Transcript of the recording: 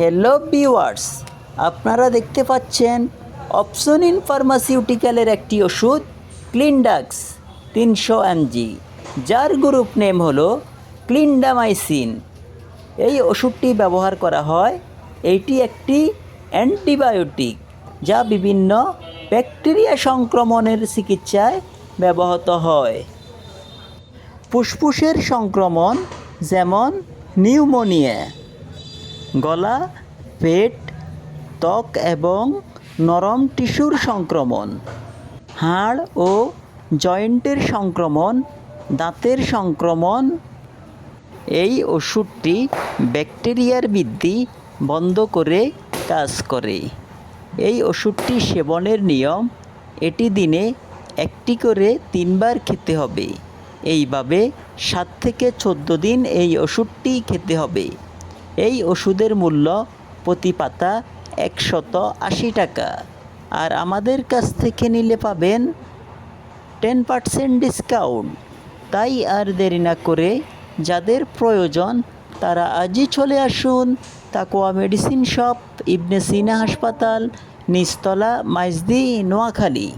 Hello viewers, আপনারা দেখতে পাচ্ছেন অপশন ইন ফার্মাসিউটিক্যালের একটি ওষুধ ক্লিনডাক্স 300 mg, যার গ্রুপ নেম হলো ক্লিন্ডামাইসিন। এই ওষুধটি ব্যবহার করা হয়। এইটি একটি অ্যান্টিবায়োটিক যা বিভিন্ন ব্যাকটেরিয়া সংক্রমণের চিকিৎসায় ব্যবহৃত হয়। ফুসফুসের সংক্রমণ যেমন নিউমোনিয়া, গলা, পেট, ত্বক এবং নরম টিস্যুর সংক্রমণ, হাড় ও জয়েন্টের সংক্রমণ, দাঁতের সংক্রমণ। এই ওষুধটি ব্যাকটেরিয়ার বৃদ্ধি বন্ধ করে কাজ করে। এই ওষুধটি সেবনের নিয়ম: এটি দিনে একটি করে 3 বার খেতে হবে। এইভাবে 7 থেকে 14 দিন এই ওষুধটি খেতে হবে। এই ওষুধের মূল্য প্রতি পাতা 180 টাকা। আর আমাদের কাছ থেকে নিলে পাবেন 10% ডিসকাউন্ট। তাই আর দেরি না করে যাদের প্রয়োজন তারা আজই চলে আসুন তাকোয়া মেডিসিন শপ, ইবনে সিনা হাসপাতাল, নিচতলা, মাইজদি, নোয়াখালী।